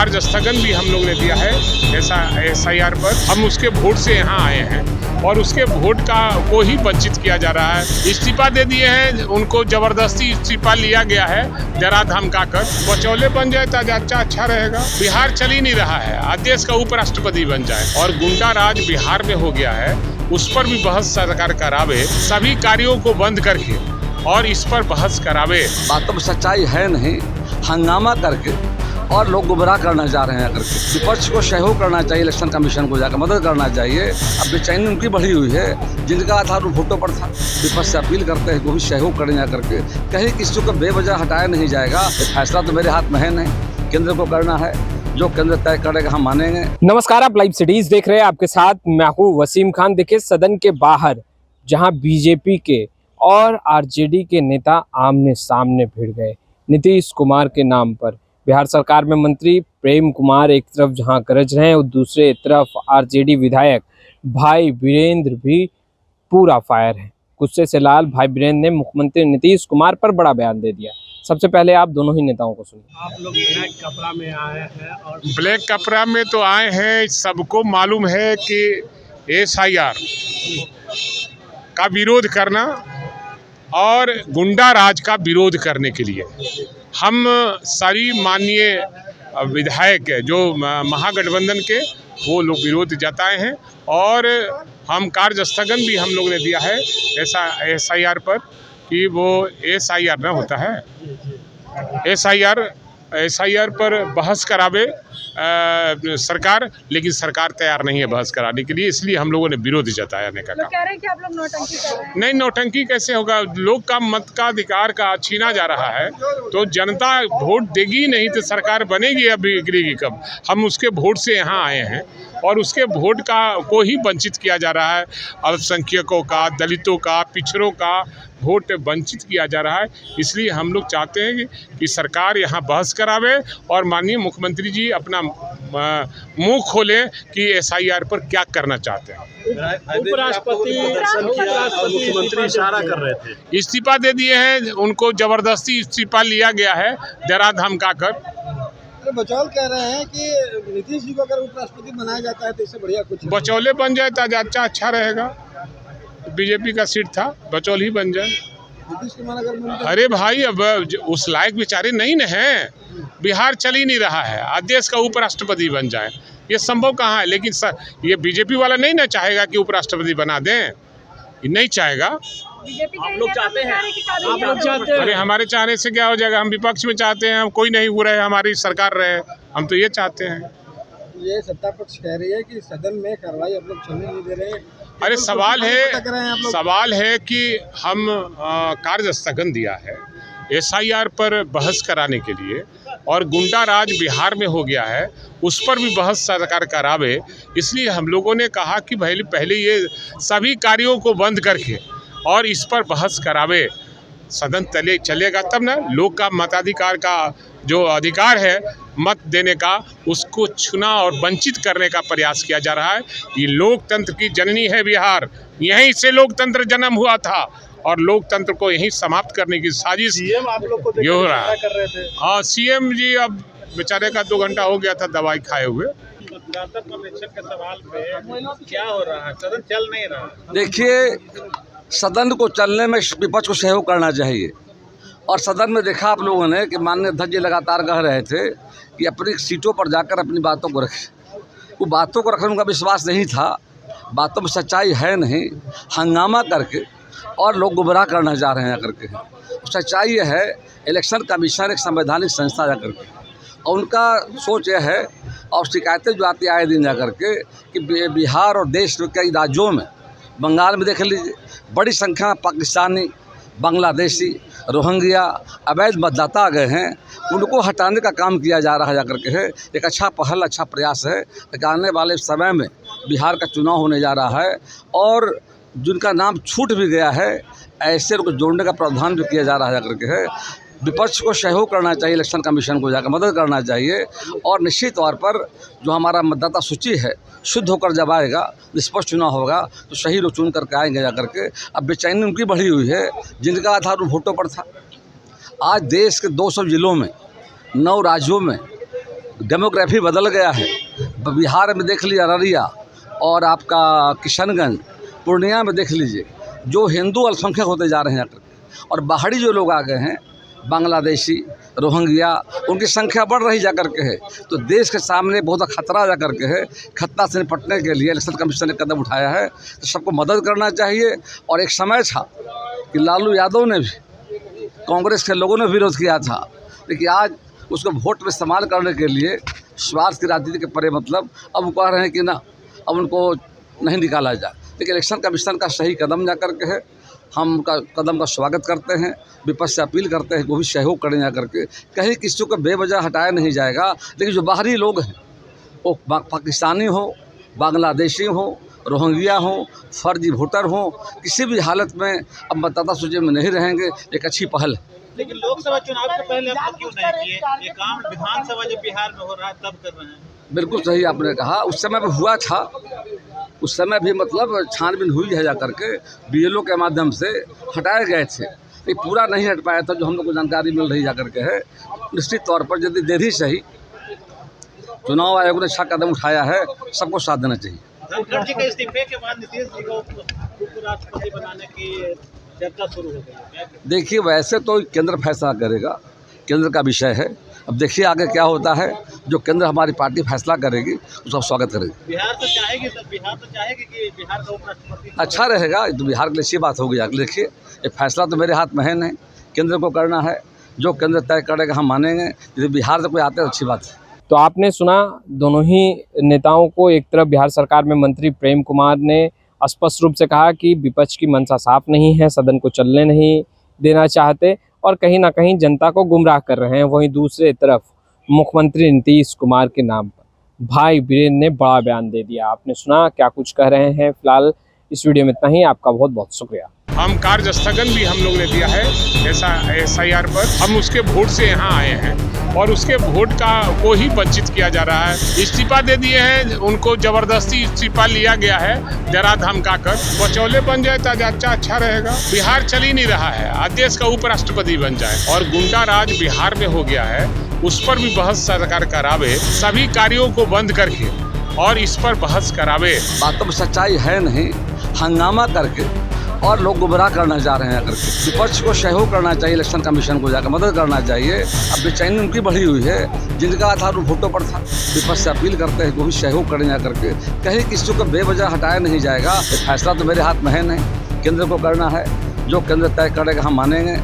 कार्य स्थगन भी हम लोग ने दिया है SIR पर। हम उसके वोट से यहाँ आए हैं और उसके वोट को ही वंचित किया जा रहा है। इस्तीफा दे दिए हैं, उनको जबरदस्ती इस्तीफा लिया गया है जरा धमका कर। बचौले बन जाए तो अच्छा रहेगा। बिहार चल ही नहीं रहा है, देश का उपराष्ट्रपति बन जाए। और गुंडा राज बिहार में हो गया है, उस पर भी बहस सरकार करावे, सभी कार्यों को बंद करके और इस पर बहस करावे। बातों में सच्चाई है नहीं, हंगामा करके और लोग गुमराह करना चाह रहे हैं करके। विपक्ष को सहयोग करना चाहिए, इलेक्शन कमीशन को जाकर मदद करना चाहिए। अब बेचैनी उनकी बढ़ी हुई है, जिनका आधार वोटों पर था। विपक्ष से अपील करते हैं वो भी सहयोग करें जा करके, कहीं किसी को बेवजह हटाया नहीं जाएगा। फैसला तो मेरे हाथ में है नहीं, केंद्र को करना है, जो केंद्र तय करेगा हम मानेंगे। नमस्कार, आप लाइव सिटीज देख रहे हैं। आपके साथ मैं हूं वसीम खान। देखिए, सदन के बाहर जहां बीजेपी के और आरजेडी के नेता आमने सामने भिड़ गए नीतीश कुमार के नाम पर। बिहार सरकार में मंत्री प्रेम कुमार एक तरफ जहां गरज रहे हैं और दूसरे तरफ आरजेडी विधायक भाई वीरेंद्र भी पूरा फायर है। गुस्से से लाल भाई वीरेंद्र ने मुख्यमंत्री नीतीश कुमार पर बड़ा बयान दे दिया। सबसे पहले आप दोनों ही नेताओं को सुनिए। आप लोग ब्लैक कपड़ा में आए हैं और ब्लैक कपड़ा में तो आए हैं, सबको मालूम है कि SIR का विरोध करना और गुंडा राज का विरोध करने के लिए हम सारी माननीय विधायक जो महागठबंधन के वो लोग विरोध जताए हैं। और हम कार्य स्थगन भी हम लोग ने दिया है SIR पर कि वो SIR न होता है, SIR पर बहस करावे सरकार, लेकिन सरकार तैयार नहीं है बहस कराने के लिए, इसलिए हम लोगों ने विरोध जताया। लोग कह रहे हैं कि आप लोग नौटंकी कर रहे हैं। नहीं, नौटंकी कैसे होगा? लोग का मत का अधिकार का छीना जा रहा है, तो जनता वोट देगी नहीं तो सरकार बनेगी अभी गिरेगी कब? हम उसके वोट से यहाँ आए हैं और उसके वोट को ही वंचित किया जा रहा है। अल्पसंख्यकों का, दलितों का, पिछड़ों का वोट वंचित किया जा रहा है। इसलिए हम लोग चाहते हैं कि सरकार यहाँ बहस करावे और माननीय मुख्यमंत्री जी अपना मुंह खोलें कि SIR पर क्या करना चाहते हैं। उपराष्ट्रपति मुख्यमंत्री इशारा कर रहे थे, इस्तीफा दे दिए हैं, उनको जबरदस्ती इस्तीफा लिया गया है जरा धमका कर। बचौल कह रहे हैं कि नीतीश जी को अगर उपराष्ट्रपति बनाया जाता है तो इससे बढ़िया कुछ बचौले बन जाए तो अच्छा रहेगा। बीजेपी का सीट था, बचौल ही बन जाए। नीतीश कुमार अगर अरे भाई, अब उस लायक बेचारे नहीं न हैं। बिहार चल ही नहीं रहा है, देश का उपराष्ट्रपति बन जाए, ये संभव कहाँ है? लेकिन ये बीजेपी वाला नहीं ना चाहेगा कि उपराष्ट्रपति बना दें, ये नहीं चाहेगा। आप लोग चाहते हैं, आप लोग चाहते हैं। अरे हमारे चाहने से क्या हो जाएगा? हम विपक्ष में चाहते हैं, हम कोई नहीं हो रहे, हमारी सरकार रहे, हम तो ये चाहते हैं। ये सत्ता पक्ष कह रही है कि सदन में कार्रवाई आप लोग चलने नहीं दे रहे हैं। अरे सवाल है कि हम कार्य स्थगन दिया है SIR पर बहस कराने के लिए, और गुंडा राज बिहार में हो गया है, उस पर भी बहस सरकार करावे। इसलिए हम लोगों ने कहा कि पहले ये सभी कार्यों को बंद करके और इस पर बहस करावे, सदन चलेगा तब ना। लोग का मताधिकार का जो अधिकार है मत देने का, उसको छूना और वंचित करने का प्रयास किया जा रहा है। ये लोकतंत्र की जननी है बिहार, यहीं से लोकतंत्र जन्म हुआ था और लोकतंत्र को यहीं समाप्त करने की साजिश सीएम आप लोग को ये हो रहा है। कर रहे थे। हाँ, CM जी अब बेचारे का 2 घंटा हो गया था दवाई खाए हुए। कमीशन के सवाल पे क्या हो रहा है? सदन चल नहीं रहा। देखिए, सदन को चलने में विपक्ष को सहयोग करना चाहिए। और सदन में देखा आप लोगों ने कि माननीय अध्यक्ष जी लगातार कह रहे थे कि अपनी सीटों पर जाकर अपनी बातों को रखें। वो बातों को रखने में उनका विश्वास नहीं था, बातों में सच्चाई है नहीं, हंगामा करके और लोग गुमराह करना चाह रहे हैं करके। सच्चाई ये है, इलेक्शन कमीशन एक संवैधानिक संस्था जा करके, और उनका सोच यह है, और शिकायतें जो आती आए दिन जा करके कि बिहार और देश के कई राज्यों में, बंगाल में देख लीजिए, बड़ी संख्या में पाकिस्तानी, बांग्लादेशी, रोहिंग्या अवैध मतदाता आ गए हैं। उनको हटाने का काम किया जा रहा है जा करके है। एक अच्छा पहल, अच्छा प्रयास है कि आने वाले समय में बिहार का चुनाव होने जा रहा है और जिनका नाम छूट भी गया है ऐसे को जोड़ने का प्रावधान भी किया जा रहा है जा करके है। विपक्ष को सहयोग करना चाहिए, इलेक्शन कमीशन को जाकर मदद करना चाहिए। और निश्चित तौर पर जो हमारा मतदाता सूची है शुद्ध होकर जब आएगा, निष्पक्ष चुनाव होगा तो सही लोग चुन करके आएंगे जा करके। अब बेचैनी उनकी बढ़ी हुई है, जिनका आधार वोटों पर था। आज देश के 200 जिलों में, 9 राज्यों में डेमोग्राफी बदल गया है। बिहार में देख लीजिए अररिया और आपका किशनगंज, पूर्णिया में देख लीजिए जो हिंदू अल्पसंख्यक होते जा रहे हैं और बाहरी जो लोग आ गए हैं बांग्लादेशी, रोहिंग्या, उनकी संख्या बढ़ रही जा करके है। तो देश के सामने बहुत खतरा जा करके है। खतरा से निपटने के लिए इलेक्शन कमीशन ने कदम उठाया है, तो सबको मदद करना चाहिए। और एक समय था कि लालू यादव ने भी, कांग्रेस के लोगों ने विरोध किया था, लेकिन आज उसको वोट में इस्तेमाल करने के लिए स्वार्थ की राजनीति के परे मतलब अब वो कह रहे हैं कि ना अब उनको नहीं निकाला जाए। लेकिन इलेक्शन कमीशन का सही कदम जा करके है, हम कदम का स्वागत करते हैं। विपक्ष से अपील करते हैं वो भी सहयोग करें जा करके, कहीं किसी को बेवजह हटाया नहीं जाएगा। लेकिन जो बाहरी लोग हैं वो पाकिस्तानी हो, बांग्लादेशी हो, रोहिंग्या हो, फर्जी वोटर हो, किसी भी हालत में अब मतदाता सूची में नहीं रहेंगे। एक अच्छी पहल है। लेकिन लोकसभा चुनाव के पहले आप क्यों नहीं किए? ये काम विधानसभा जब बिहार में हो रहा है तब कर रहे हैं। बिल्कुल सही आपने कहा, उस समय भी हुआ था, उस समय भी मतलब छानबीन हुई है जा करके BLO के माध्यम से हटाए गए थे। ये पूरा नहीं हट पाया था जो हम लोग को जानकारी मिल रही जा करके है। निश्चित तौर पर यदि देर ही सही, चुनाव आयोग ने अच्छा कदम उठाया है, सबको साथ देना चाहिए। धनखड़ जी के इस्तीफे के बाद नीतीश जी को उपराष्ट्रपति बनाने की चर्चा शुरू हो गई है। देखिए वैसे तो केंद्र फैसला करेगा, केंद्र का विषय है। अब देखिए आगे क्या होता है। जो केंद्र हमारी पार्टी फैसला करेगी उसका स्वागत करेगी। बिहार तो चाहेगी कि बिहार का उपराष्ट्रपति अच्छा रहेगा, तो बिहार के लिए अच्छी बात होगी। आगे देखिए ये फैसला तो मेरे हाथ में है नहीं, केंद्र को करना है। जो केंद्र तय करेगा हम मानेंगे। यदि बिहार से कोई आते हैं अच्छी बात है। तो आपने सुना दोनों ही नेताओं को। एक तरफ बिहार सरकार में मंत्री प्रेम कुमार ने स्पष्ट रूप से कहा कि विपक्ष की मंशा साफ नहीं है, सदन को चलने नहीं देना चाहते और कहीं ना कहीं जनता को गुमराह कर रहे हैं। वहीं दूसरे तरफ मुख्यमंत्री नीतीश कुमार के नाम पर भाई वीरेंद्र ने बड़ा बयान दे दिया। आपने सुना क्या कुछ कह रहे हैं। फिलहाल इस वीडियो में इतना ही। आपका बहुत बहुत शुक्रिया। हम कार्य स्थगन भी हम लोग ने दिया है SIR पर। हम उसके वोट से यहाँ आए हैं और उसके वोट का को ही वंचित किया जा रहा है। इस्तीफा दे दिए हैं, उनको जबरदस्ती इस्तीफा लिया गया है जरा धमका कर। बचौले बन जाए तो अच्छा रहेगा। बिहार चल ही नहीं रहा है, देश का उपराष्ट्रपति बन जाए। और गुंडा राज बिहार में हो गया है, उस पर भी बहस सरकार करावे, सभी कार्यों को बंद करके और इस पर बहस करावे। बातों में सच्चाई है नहीं, हंगामा करके और लोग गुमराह करना चाह रहे हैं करके। विपक्ष को सहयोग करना चाहिए, इलेक्शन कमीशन को जाकर मदद करना चाहिए। अब बेचैनी उनकी बढ़ी हुई है, जिनका आधार वोटों पर था। विपक्ष से अपील करते हैं वो भी सहयोग करें जा करके, कहीं किसी को बेवजह हटाया नहीं जाएगा। फैसला तो मेरे हाथ में है नहीं, केंद्र को करना है। जो केंद्र तय करेगा हम मानेंगे।